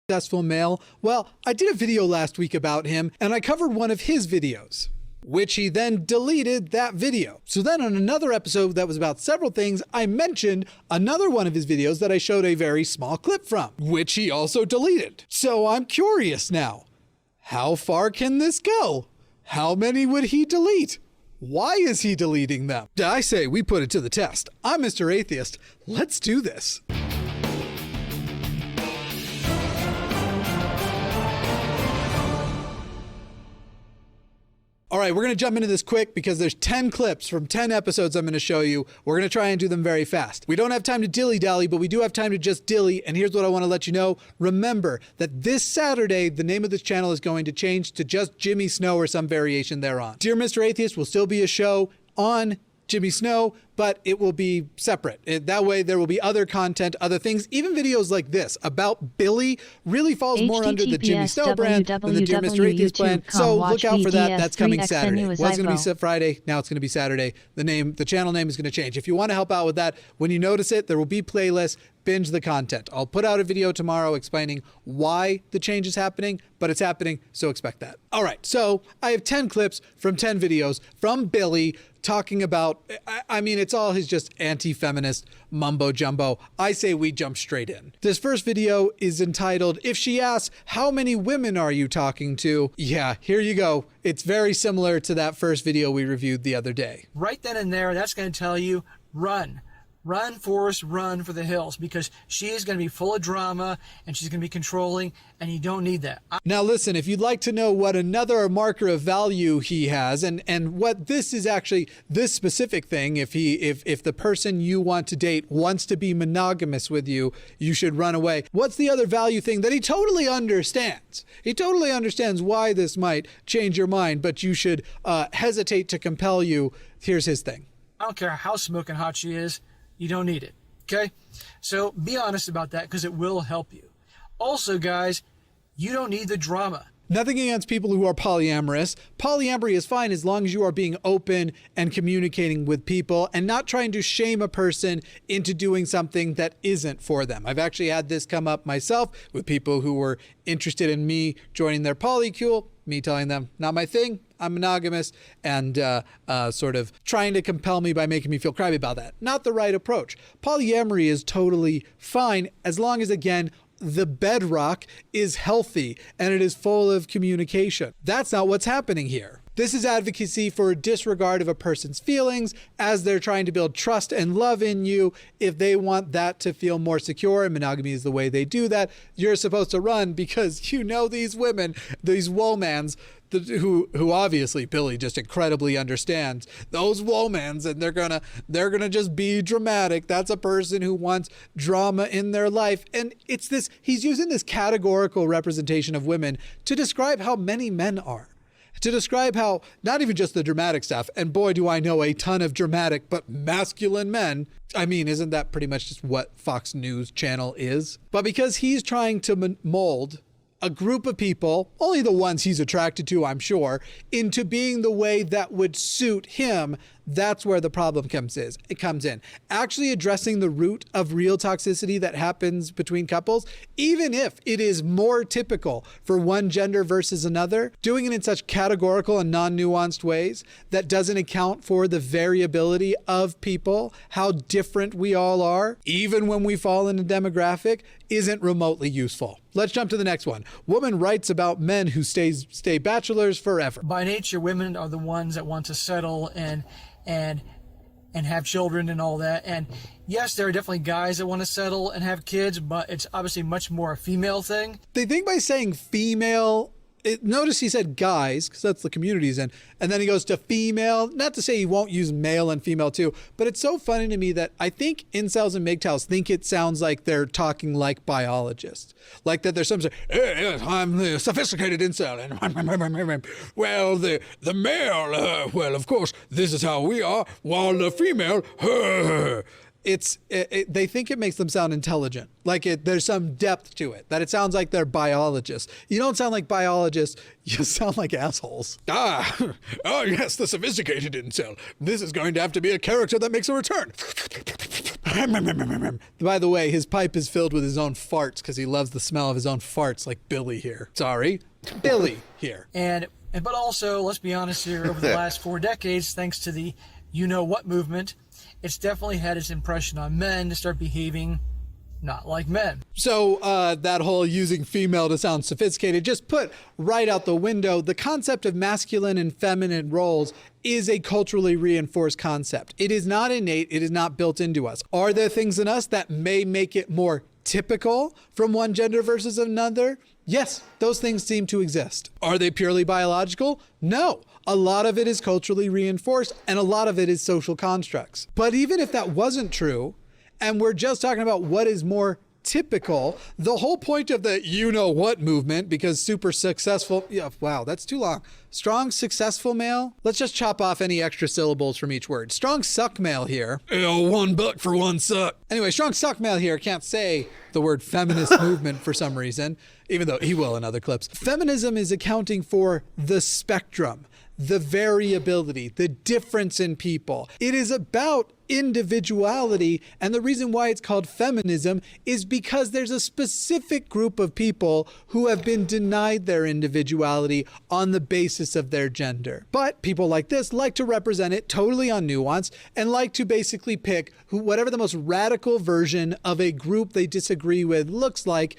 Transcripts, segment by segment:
successful male? Well, I did a video last week about him, and I covered one of his videos, which he then deleted that video. So then on another episode that was about several things, I mentioned another one of his videos that I showed a very small clip from, which he also deleted. So I'm curious now, how far can this go? How many would he delete? Why is he deleting them? I say we put it to the test. I'm Mr. Atheist. Let's do this. All right, we're going to jump into this quick because there's 10 clips from 10 episodes I'm going to show you. We're going to try and do them very fast. We don't have time to dilly-dally, but we do have time to just dilly. And here's what I want to let you know. Remember that this Saturday, the name of this channel is going to change to just Jimmy Snow or some variation thereon. Dear Mr. Atheist will still be a show on Jimmy Snow, but it will be separate. That way there will be other content, other things, even videos like this about Billy really falls more under the Jimmy Snow brand than the Dear Mr. Atheist brand. So look out for that. That's coming Saturday. Well, it's going to be Friday. Now it's going to be Saturday. The channel name is going to change. If you want to help out with that, when you notice it, there will be playlists. Binge the content. I'll put out a video tomorrow explaining why the change is happening, but it's happening, so expect that. All right, so I have 10 clips from 10 videos from Billy talking about, I mean, it's all his just anti-feminist mumbo jumbo. I say we jump straight in. This first video is entitled, If She Asks, How Many Women Are You Talking To? Yeah, here you go. It's very similar to that first video we reviewed the other day. Right then and there, that's going to tell you, run. Run, Forrest, run for the hills, because she is going to be full of drama and she's going to be controlling, and you don't need that. Now listen, if you'd like to know what another marker of value he has and what this is actually, this specific thing, if the person you want to date wants to be monogamous with you, you should run away. What's the other value thing that he totally understands? He totally understands why this might change your mind, but you should hesitate to compel you. Here's his thing. I don't care how smoking hot she is. You don't need it, okay? So be honest about that, because it will help you. Also, guys, you don't need the drama. Nothing against people who are polyamorous. Polyamory is fine as long as you are being open and communicating with people and not trying to shame a person into doing something that isn't for them. I've actually had this come up myself with people who were interested in me joining their polycule, me telling them, not my thing, I'm monogamous, and sort of trying to compel me by making me feel crappy about that. Not the right approach. Polyamory is totally fine as long as, again, the bedrock is healthy and it is full of communication. That's not what's happening here. This is advocacy for a disregard of a person's feelings as they're trying to build trust and love in you. If they want that to feel more secure, and monogamy is the way they do that, you're supposed to run because you know these women, these womans, who obviously Billy just incredibly understands those womans, and they're gonna just be dramatic. That's a person who wants drama in their life, and it's this. He's using this categorical representation of women to describe how many men are. To describe how, not even just the dramatic stuff, and boy do I know a ton of dramatic but masculine men. I mean, isn't that pretty much just what Fox News Channel is? But because he's trying to mold a group of people, only the ones he's attracted to, I'm sure, into being the way that would suit him, that's where the problem comes in. Actually addressing the root of real toxicity that happens between couples, even if it is more typical for one gender versus another, doing it in such categorical and non-nuanced ways that doesn't account for the variability of people, how different we all are, even when we fall in a demographic, isn't remotely useful. Let's jump to the next one. Woman writes about men who stay bachelors forever. By nature, women are the ones that want to settle and have children and all that. And yes, there are definitely guys that want to settle and have kids, but it's obviously much more a female thing. They think by saying female, notice he said guys, because that's the community he's in, and then he goes to female. Not to say he won't use male and female too, but it's so funny to me that I think incels and MGTOWs think it sounds like they're talking like biologists. Like that there's some say, hey, I'm the sophisticated incel, and well, the male, well, of course, this is how we are, while the female, they think it makes them sound intelligent, like there's some depth to it, that it sounds like they're biologists. You don't sound like biologists, you sound like assholes. Oh yes, the sophisticated incel. This is going to have to be a character that makes a return. By the way, his pipe is filled with his own farts because he loves the smell of his own farts, like Billy here. Sorry, Billy here. But also, let's be honest here, over the last 4 decades, thanks to the you-know-what movement, it's definitely had its impression on men to start behaving not like men. So that whole using female to sound sophisticated, just put right out the window. The concept of masculine and feminine roles is a culturally reinforced concept. It is not innate. It is not built into us. Are there things in us that may make it more typical from one gender versus another? Yes, those things seem to exist. Are they purely biological? No. A lot of it is culturally reinforced, and a lot of it is social constructs. But even if that wasn't true, and we're just talking about what is more typical, the whole point of the you-know-what movement, because super successful, wow, that's too long. Strong, successful male. Let's just chop off any extra syllables from each word. Strong suck male here. $1 for one suck. Anyway, strong suck male here can't say the word feminist movement for some reason, even though he will in other clips. Feminism is accounting for the spectrum, the variability, the difference in people. It is about individuality, and the reason why it's called feminism is because there's a specific group of people who have been denied their individuality on the basis of their gender. But people like this like to represent it totally on nuance and like to basically pick whatever the most radical version of a group they disagree with looks like,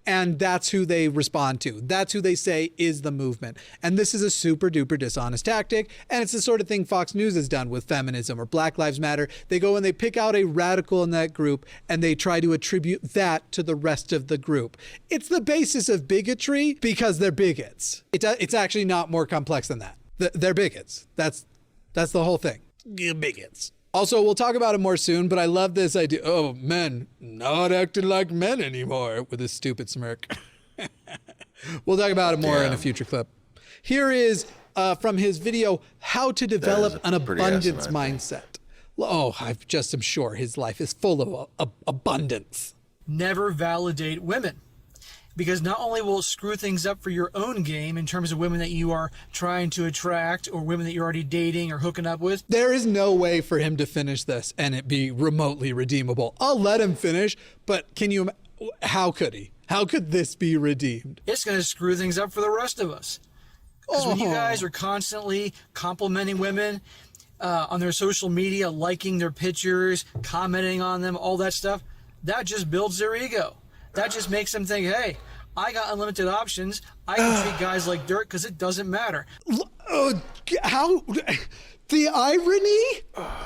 and that's who they respond to. That's who they say is the movement. And this is a super duper dishonest tactic. And it's the sort of thing Fox News has done with feminism or Black Lives Matter. They go and they pick out a radical in that group and they try to attribute that to the rest of the group. It's the basis of bigotry because they're bigots. It's actually not more complex than that. They're bigots. That's the whole thing. Bigots. Also, we'll talk about it more soon, but I love this idea. Oh, men not acting like men anymore, with a stupid smirk. We'll talk about it more in a future clip. Here is from his video, How to Develop an Abundance Mindset. Oh, I just am sure his life is full of abundance. Never validate women. Because not only will it screw things up for your own game in terms of women that you are trying to attract or women that you're already dating or hooking up with. There is no way for him to finish this and it be remotely redeemable. I'll let him finish, but how could he? How could this be redeemed? It's going to screw things up for the rest of us. Because when you guys are constantly complimenting women on their social media, liking their pictures, commenting on them, all that stuff, that just builds their ego. That just makes them think, hey, I got unlimited options. I can treat guys like dirt because it doesn't matter. How? The irony?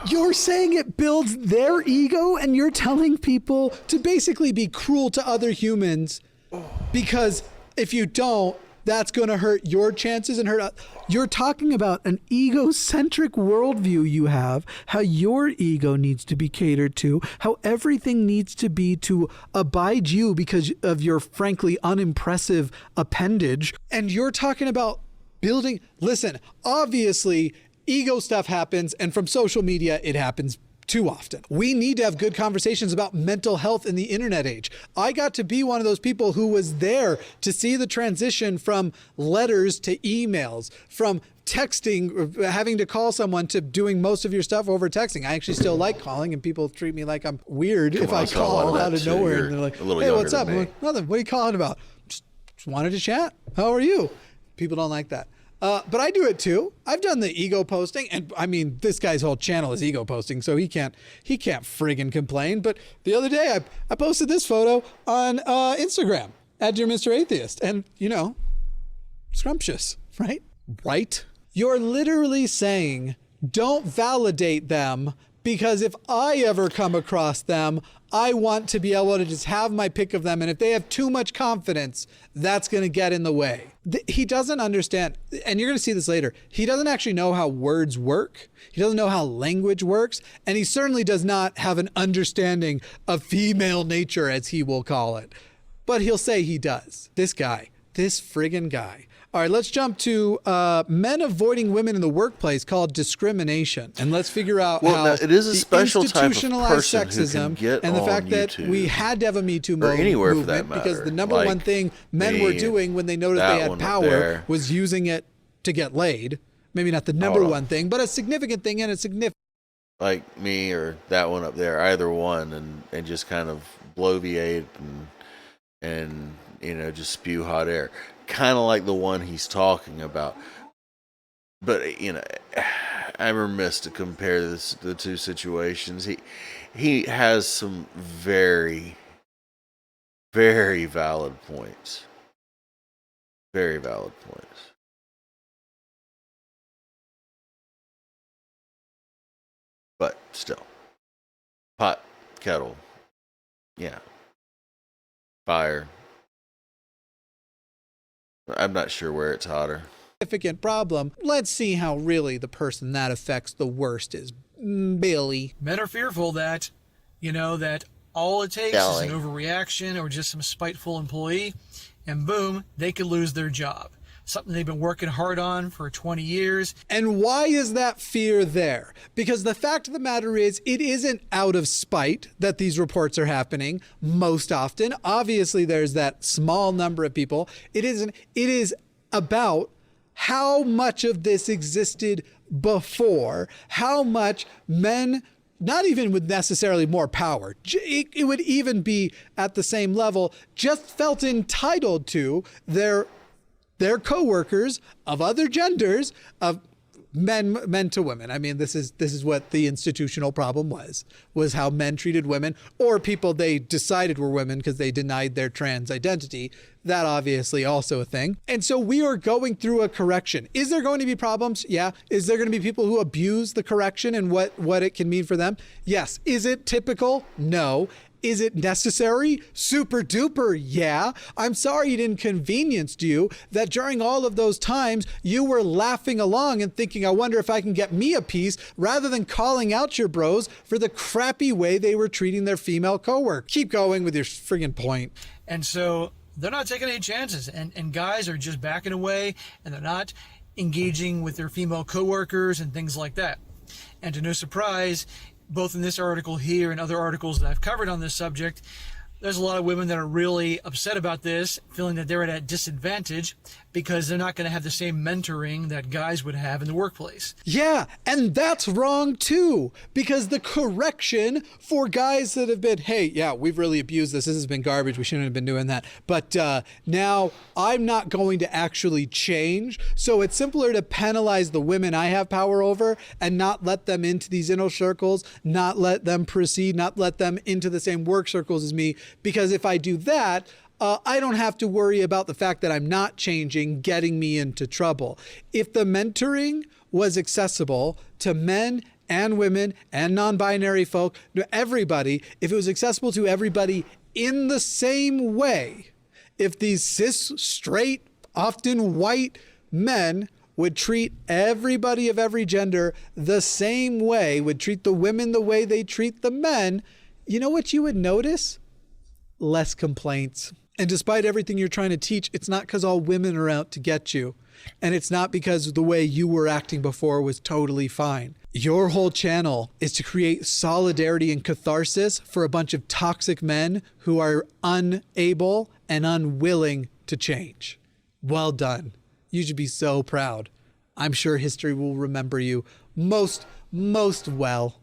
You're saying it builds their ego and you're telling people to basically be cruel to other humans because if you don't, that's going to hurt your chances and hurt. You're talking about an egocentric worldview you have, how your ego needs to be catered to, how everything needs to be to abide you because of your frankly unimpressive appendage. And you're talking about building. Listen, obviously, ego stuff happens, and from social media, it happens too often. We need to have good conversations about mental health in the internet age. I got to be one of those people who was there to see the transition from letters to emails, from texting, having to call someone to doing most of your stuff over texting. I actually still like calling, and people treat me like I'm weird if I call out of nowhere. And they're like, hey, what's up? I'm like, nothing. What are you calling about? Just wanted to chat. How are you? People don't like that. But I do it too. I've done the ego posting, and I mean, this guy's whole channel is ego posting, so he can't friggin' complain. But the other day, I posted this photo on Instagram at Dear Mr. Atheist, and scrumptious, right? Right? You're literally saying, don't validate them because if I ever come across them, I want to be able to just have my pick of them. And if they have too much confidence, that's going to get in the way. He doesn't understand. And you're going to see this later. He doesn't actually know how words work. He doesn't know how language works. And he certainly does not have an understanding of female nature, as he will call it. But he'll say he does. This friggin' guy. All right, let's jump to men avoiding women in the workplace called discrimination. And let's figure out how it is a special type of institutionalized person sexism who can get and the on fact that YouTube, we had to have a Me Too or anywhere for movement that matter, because the number one thing men were doing when they noticed they had power was using it to get laid. Maybe not the number one thing, but a significant thing and a significant like me or that one up there, either one, and just kind of bloviate and just spew hot air, kind of like the one he's talking about. But I'm remiss to compare the two situations. He has some very, very valid points. Very valid points. But still, pot, kettle, yeah, fire. I'm not sure where it's hotter. Significant problem. Let's see how really the person that affects the worst is. Billy. Men are fearful that, that all it takes is an overreaction or just some spiteful employee, and boom, they could lose their job. Something they've been working hard on for 20 years. And why is that fear there? Because the fact of the matter is, it isn't out of spite that these reports are happening most often. Obviously, there's that small number of people. It is about how much of this existed before, how much men, not even with necessarily more power, it would even be at the same level, just felt entitled to their coworkers of other genders, of men to women. I mean, this is what the institutional problem was how men treated women, or people they decided were women because they denied their trans identity. That obviously also a thing. And so we are going through a correction. Is there going to be problems? Yeah. Is there going to be people who abuse the correction and what it can mean for them? Yes. Is it typical? No. Is it necessary? Super duper, yeah. I'm sorry it inconvenienced you that during all of those times you were laughing along and thinking, I wonder if I can get me a piece, rather than calling out your bros for the crappy way they were treating their female coworker. Keep going with your friggin' point. And so they're not taking any chances, and guys are just backing away, and they're not engaging with their female coworkers and things like that. And to no surprise, both in this article here and other articles that I've covered on this subject, there's a lot of women that are really upset about this, feeling that they're at a disadvantage because they're not going to have the same mentoring that guys would have in the workplace. Yeah, and that's wrong too, because the correction for guys that have been, hey, yeah, we've really abused this has been garbage, we shouldn't have been doing that, but now I'm not going to actually change, so it's simpler to penalize the women I have power over and not let them into these inner circles, not let them proceed, not let them into the same work circles as me, because if I do that, I don't have to worry about the fact that I'm not changing getting me into trouble. If the mentoring was accessible to men and women and non-binary folk, everybody, if it was accessible to everybody in the same way, if these cis, straight, often white men would treat everybody of every gender the same way, would treat the women the way they treat the men, you know what you would notice? Less complaints. And despite everything you're trying to teach, it's not because all women are out to get you. And it's not because the way you were acting before was totally fine. Your whole channel is to create solidarity and catharsis for a bunch of toxic men who are unable and unwilling to change. Well done. You should be so proud. I'm sure history will remember you most well.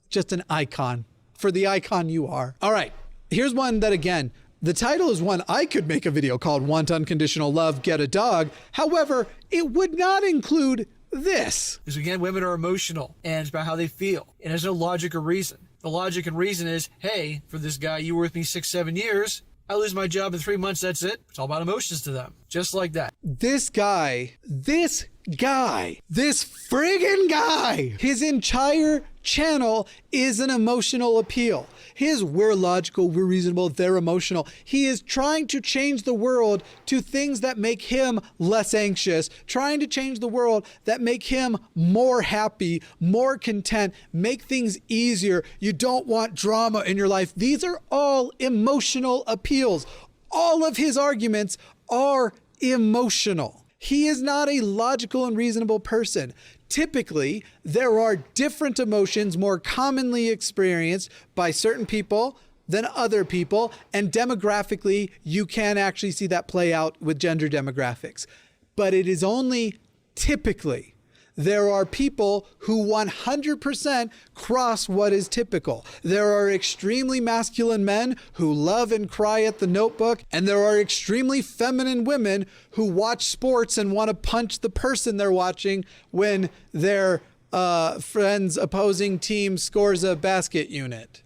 Just an icon for the icon you are. All right. Here's one that, again, the title is one I could make a video called Want Unconditional Love, Get a Dog. However, it would not include this. Because again, women are emotional and it's about how they feel. And there's no logic or reason. The logic and reason is, hey, for this guy, you were with me 6-7 years. I lose my job in 3 months. That's it. It's all about emotions to them. Just like that. This friggin' guy, his entire channel is an emotional appeal. We're logical, we're reasonable, they're emotional. He is trying to change the world to things that make him less anxious, trying to change the world that make him more happy, more content, make things easier. You don't want drama in your life. These are all emotional appeals. All of his arguments are emotional. He is not a logical and reasonable person. Typically, there are different emotions more commonly experienced by certain people than other people, and demographically, you can actually see that play out with gender demographics. But it is only typically there are people who 100% cross what is typical. There are extremely masculine men who love and cry at the Notebook, and there are extremely feminine women who watch sports and want to punch the person they're watching when their friend's opposing team scores a basket unit.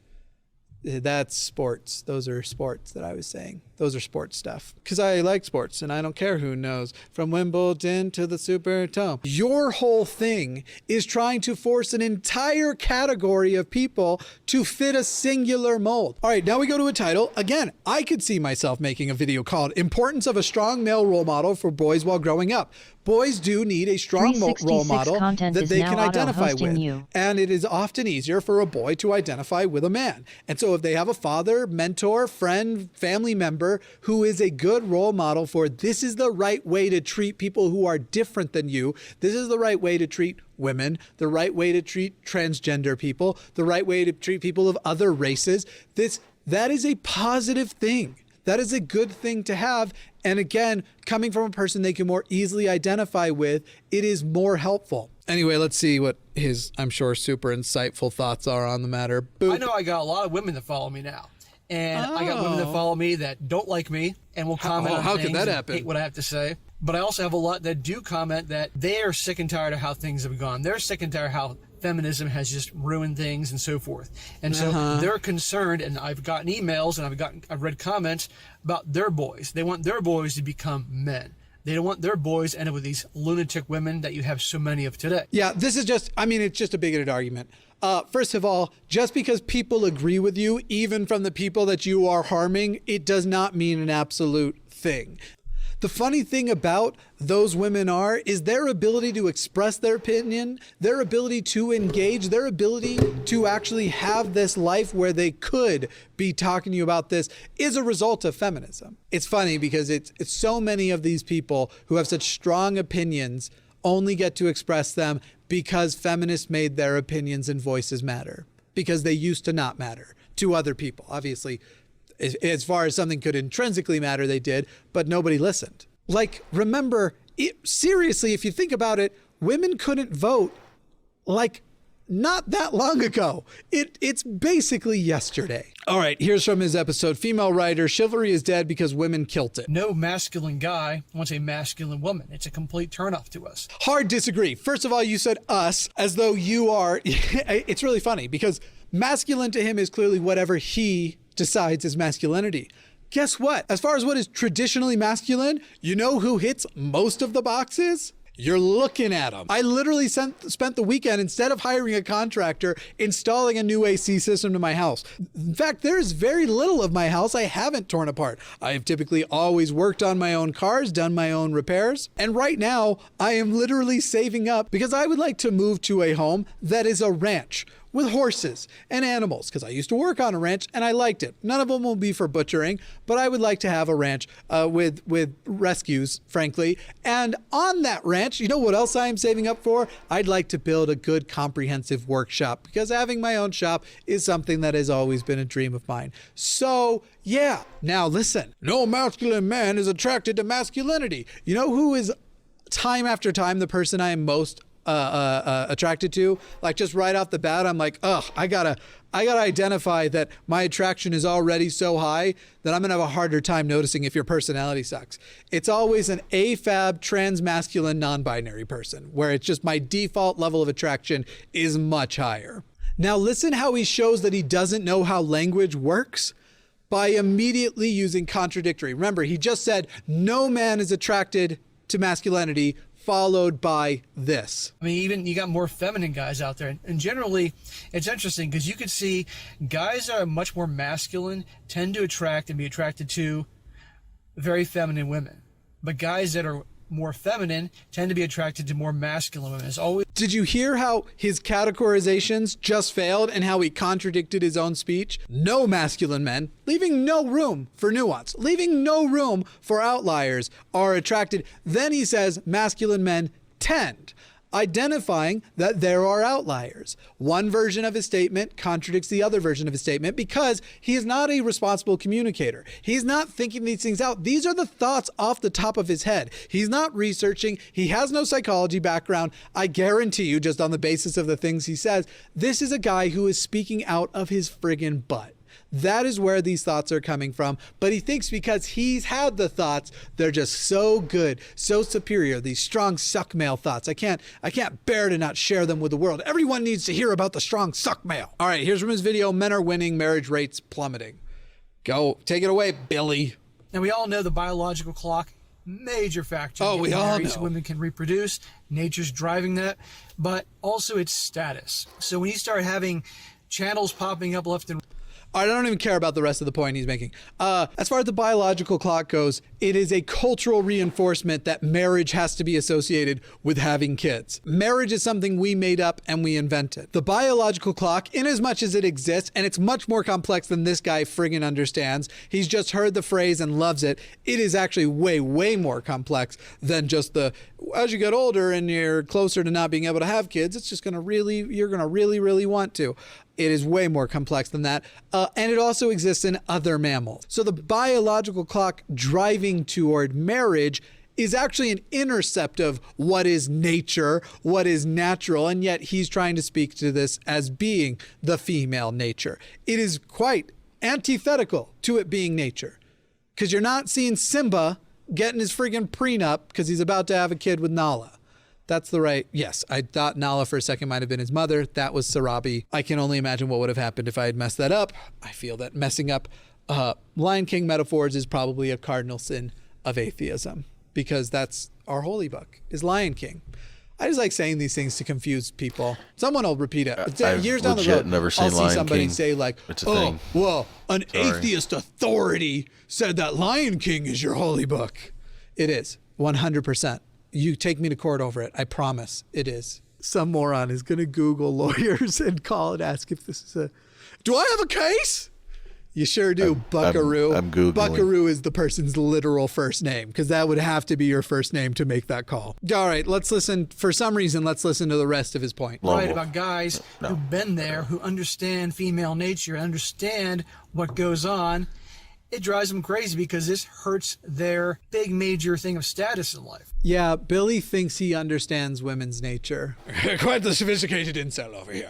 That's sports. Those are sports that I was saying. Those are sports stuff. Because I like sports and I don't care who knows. From Wimbledon to the Superdome. Your whole thing is trying to force an entire category of people to fit a singular mold. All right, now we go to a title. Again, I could see myself making a video called Importance of a Strong Male Role Model for Boys While Growing Up. Boys do need a strong role model that they can identify with. And it is often easier for a boy to identify with a man. And so if they have a father, mentor, friend, family member who is a good role model for this is the right way to treat people who are different than you, this is the right way to treat women, the right way to treat transgender people, the right way to treat people of other races, that is a positive thing. That is a good thing to have. And again, coming from a person they can more easily identify with, it is more helpful. Anyway, let's see what his, I'm sure, super insightful thoughts are on the matter. Boop. I know I got a lot of women that follow me now. And I got women that follow me that don't like me and will comment on things could that happen? Hate what I have to say. But I also have a lot that do comment that they are sick and tired of how things have gone. They're sick and tired of how feminism has just ruined things and so forth. And so they're concerned, and I've gotten emails and I've read comments about their boys. They want their boys to become men. They don't want their boys to end up with these lunatic women that you have so many of today. Yeah, this is just, it's just a bigoted argument. First of all, just because people agree with you, even from the people that you are harming, it does not mean an absolute thing. The funny thing about those women is their ability to express their opinion, their ability to engage, their ability to actually have this life where they could be talking to you about this is a result of feminism. It's funny because it's so many of these people who have such strong opinions only get to express them because feminists made their opinions and voices matter, because they used to not matter to other people. Obviously, as far as something could intrinsically matter, they did, but nobody listened. Like, remember, seriously, if you think about it, women couldn't vote like not that long ago. It's basically yesterday. All right, here's from his episode, Female Writer, Chivalry is Dead Because Women Kilt It. No masculine guy wants a masculine woman. It's a complete turnoff to us. Hard disagree. First of all, you said us as though you are, it's really funny because masculine to him is clearly whatever he decides is masculinity. Guess what? As far as what is traditionally masculine, you know who hits most of the boxes? You're looking at them. I literally spent the weekend, instead of hiring a contractor, installing a new AC system to my house. In fact, there's very little of my house I haven't torn apart. I have typically always worked on my own cars, done my own repairs. And right now, I am literally saving up because I would like to move to a home that is a ranch with horses and animals, because I used to work on a ranch and I liked it. None of them will be for butchering, but I would like to have a ranch with rescues, frankly. And on that ranch, you know what else I'm saving up for? I'd like to build a good comprehensive workshop, because having my own shop is something that has always been a dream of mine. So yeah, now listen, no masculine man is attracted to masculinity. You know who is time after time the person I am most attracted to? Like, just right off the bat, I'm like, I gotta identify that my attraction is already so high that I'm gonna have a harder time noticing if your personality sucks. It's always an AFAB transmasculine non-binary person, where it's just my default level of attraction is much higher. Now listen how he shows that he doesn't know how language works by immediately using contradictory. Remember, he just said no man is attracted to masculinity, followed by this. I mean, even you got more feminine guys out there. And generally, it's interesting because you could see guys that are much more masculine tend to attract and be attracted to very feminine women. But guys that are more feminine tend to be attracted to more masculine women. It's always. Did you hear how his categorizations just failed and how he contradicted his own speech? No masculine men, leaving no room for nuance, leaving no room for outliers, are attracted. Then he says masculine men tend. identifying that there are outliers. One version of his statement contradicts the other version of his statement because he is not a responsible communicator. He's not thinking these things out. These are the thoughts off the top of his head. He's not researching. He has no psychology background. I guarantee you, just on the basis of the things he says, this is a guy who is speaking out of his friggin' butt. That is where these thoughts are coming from. But he thinks because he's had the thoughts, they're just so good, so superior. These strong suck male thoughts. I can't bear to not share them with the world. Everyone needs to hear about the strong suck male. All right, here's from his video, Men Are Winning, Marriage Rates Plummeting. Go, take it away, Billy. Now, we all know the biological clock, major factor. Oh, we all know. So women can reproduce. Nature's driving that. But also its status. So when you start having channels popping up left and right, I don't even care about the rest of the point he's making. As far as the biological clock goes, it is a cultural reinforcement that marriage has to be associated with having kids. Marriage is something we made up and we invented. The biological clock, in as much as it exists, and it's much more complex than this guy friggin' understands, he's just heard the phrase and loves it. It is actually way, way more complex than just the, as you get older and you're closer to not being able to have kids, it's just gonna really, you're gonna really, really want to. It is way more complex than that. And it also exists in other mammals. So the biological clock driving toward marriage is actually an intercept of what is nature, what is natural, and yet he's trying to speak to this as being the female nature. It is quite antithetical to it being nature. Because you're not seeing Simba getting his friggin' prenup because he's about to have a kid with Nala. That's the right. Yes, I thought Nala for a second might have been his mother. That was Sarabi. I can only imagine what would have happened if I had messed that up. I feel that messing up Lion King metaphors is probably a cardinal sin of atheism because that's our holy book is Lion King. I just like saying these things to confuse people. Someone will repeat it. Years down the road, never seen I'll see Lion somebody King. say like, It's a oh, thing. well, an Sorry. atheist authority said that Lion King is your holy book. It is, 100%. You take me to court over it. I promise it is. Some moron is going to Google lawyers and call and ask if this is a... Do I have a case? You sure do, Buckaroo. I'm Googling. Buckaroo is the person's literal first name because that would have to be your first name to make that call. All right, let's listen. For some reason, let's listen to the rest of his point. right about guys who've been there, who understand female nature, understand what goes on. It drives them crazy because this hurts their big major thing of status in life. Yeah, Billy thinks he understands women's nature. Quite the sophisticated incel over here.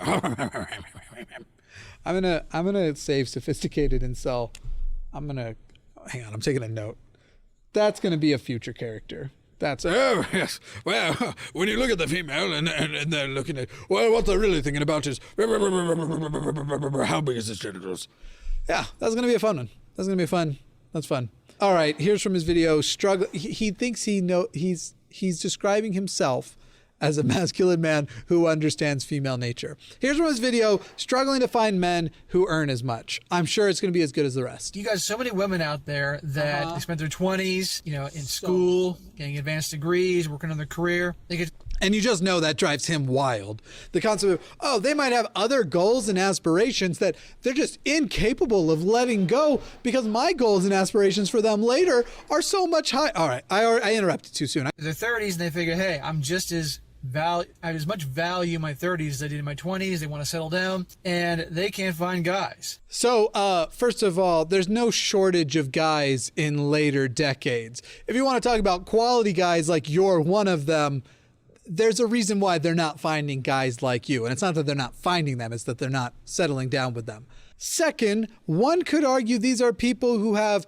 I'm gonna save sophisticated incel. Hang on, I'm taking a note. That's gonna be a future character. That's, oh, yes. Well, when you look at the female and they're looking at, well, what they're really thinking about is, how big is his genitals? Yeah, that's gonna be a fun one. That's gonna be fun. That's fun. All right, here's from his video. He thinks he's describing himself as a masculine man who understands female nature. Here's from his video, struggling to find men who earn as much. I'm sure it's gonna be as good as the rest. You guys, so many women out there that they spent their 20s, in school, getting advanced degrees, working on their career. They get. And you just know that drives him wild. The concept of, oh, they might have other goals and aspirations that they're just incapable of letting go because my goals and aspirations for them later are so much higher. All right, I interrupted too soon. Their 30s and they figure, hey, I'm just as I have as much value in my 30s as I did in my 20s. They want to settle down and they can't find guys. So, first of all, there's no shortage of guys in later decades. If you want to talk about quality guys like you're one of them, there's a reason why they're not finding guys like you. And it's not that they're not finding them, it's that they're not settling down with them. Second, one could argue these are people who have,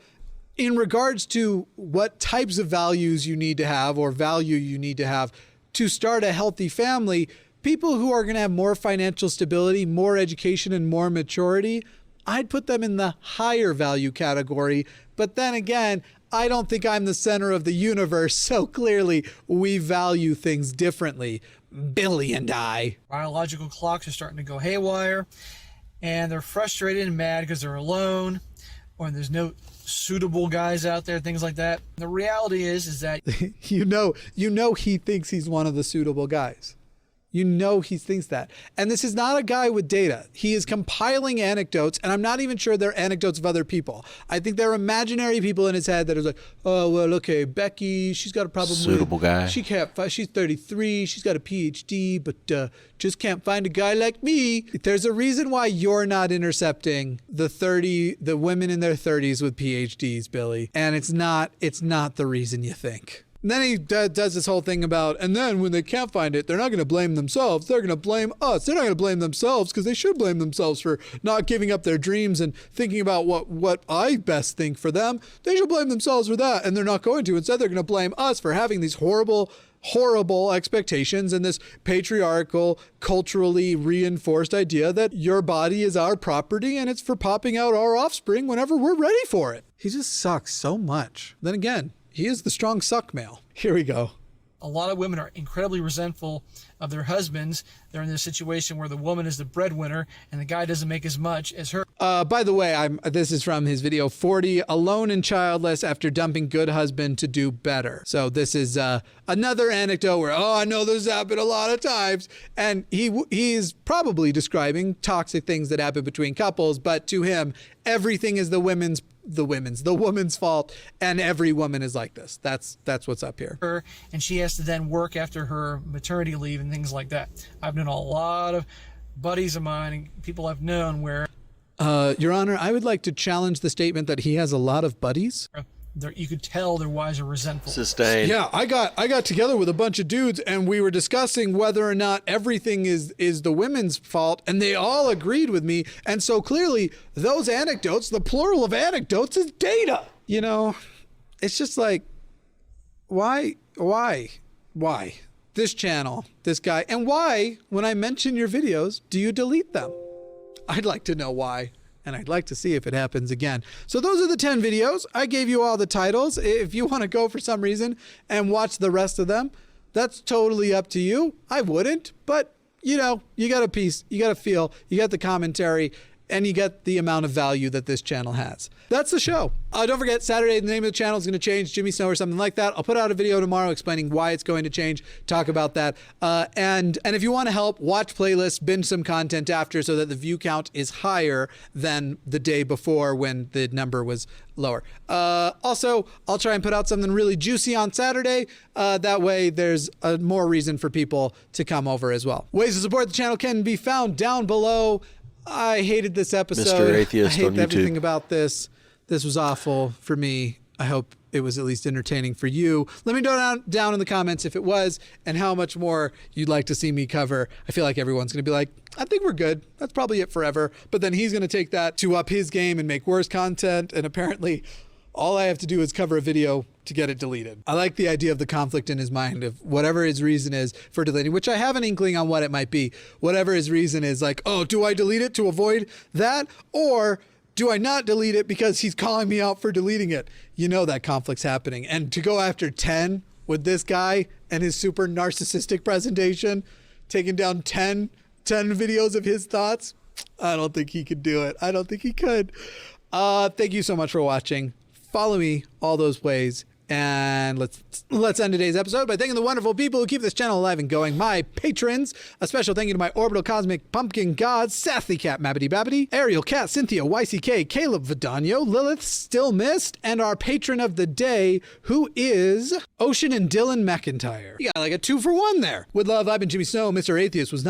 in regards to what types of values you need to have or value you need to have to start a healthy family, people who are going to have more financial stability, more education, and more maturity, I'd put them in the higher value category. But then again, I don't think I'm the center of the universe, so clearly we value things differently. Billy and I. Biological clocks are starting to go haywire, and they're frustrated and mad because they're alone, or there's no suitable guys out there, things like that. The reality is that you know he thinks he's one of the suitable guys. You know he thinks that. And this is not a guy with data. He is compiling anecdotes, and I'm not even sure they're anecdotes of other people. I think they're imaginary people in his head that are like, oh, well, okay, Becky, she's got a problem Suitable with... guy. She can't find... She's 33, she's got a PhD, but just can't find a guy like me. There's a reason why you're not intercepting the women in their 30s with PhDs, Billy. And it's not the reason you think. And then he does this whole thing about, and then when they can't find it, they're not going to blame themselves. They're going to blame us. They're not going to blame themselves because they should blame themselves for not giving up their dreams and thinking about what I best think for them. They should blame themselves for that, and they're not going to. Instead, they're going to blame us for having these horrible expectations and this patriarchal, culturally reinforced idea that your body is our property and it's for popping out our offspring whenever we're ready for it. He just sucks so much. Then again, he is the strong suck male. Here we go. A lot of women are incredibly resentful of their husbands. They're in this situation where the woman is the breadwinner and the guy doesn't make as much as her. By the way, this is from his video 40, alone and childless after dumping good husband to do better. So this is another anecdote where, I know this happened a lot of times. And he's probably describing toxic things that happen between couples, but to him, everything is the woman's fault, and every woman is like this. That's what's up here. And she has to then work after her maternity leave and things like that. I've known a lot of buddies of mine and people I've known where Your Honor, I would like to challenge the statement that he has a lot of buddies. you could tell their wives are resentful. Sustained. Yeah, I got together with a bunch of dudes and we were discussing whether or not everything is the women's fault, and they all agreed with me. And so clearly those anecdotes, the plural of anecdotes, is data. You know, it's just like, why? This channel, this guy, and why, when I mention your videos, do you delete them? I'd like to know why. And I'd like to see if it happens again. So those are the 10 videos. I gave you all the titles. If you want to go for some reason and watch the rest of them, that's totally up to you. I wouldn't, but you know, you got a piece, you got a feel, you got the commentary, and you get the amount of value that this channel has. That's the show. Don't forget, Saturday, the name of the channel is going to change, Jimmy Snow or something like that. I'll put out a video tomorrow explaining why it's going to change, talk about that. And if you want to help, watch playlists, binge some content after so that the view count is higher than the day before when the number was lower. Also, I'll try and put out something really juicy on Saturday. That way there's more reason for people to come over as well. Ways to support the channel can be found down below. I hated this episode. Mr. Atheist I on hate YouTube. everything about this. This was awful for me. I hope it was at least entertaining for you. Let me know down in the comments if it was and how much more you'd like to see me cover. I feel like everyone's going to be like, I think we're good. That's probably it forever. But then he's going to take that to up his game and make worse content. And apparently all I have to do is cover a video to get it deleted. I like the idea of the conflict in his mind of whatever his reason is for deleting, which I have an inkling on what it might be. Whatever his reason is, like, oh, do I delete it to avoid that? Or do I not delete it because he's calling me out for deleting it? You know that conflict's happening. And to go after 10 with this guy and his super narcissistic presentation, taking down 10 videos of his thoughts, I don't think he could do it. I don't think he could. Thank you so much for watching. Follow me all those ways. And let's end today's episode by thanking the wonderful people who keep this channel alive and going. My patrons. A special thank you to my orbital cosmic pumpkin gods, Sathly Cat Mabbity Babbity, Ariel Cat, Cynthia, YCK, Caleb Vidano, Lilith, Still Missed, and our patron of the day, who is Ocean and Dylan McIntyre. You got like a 2-for-1 there. With love, I've been Jimmy Snow. Mr. Atheist was not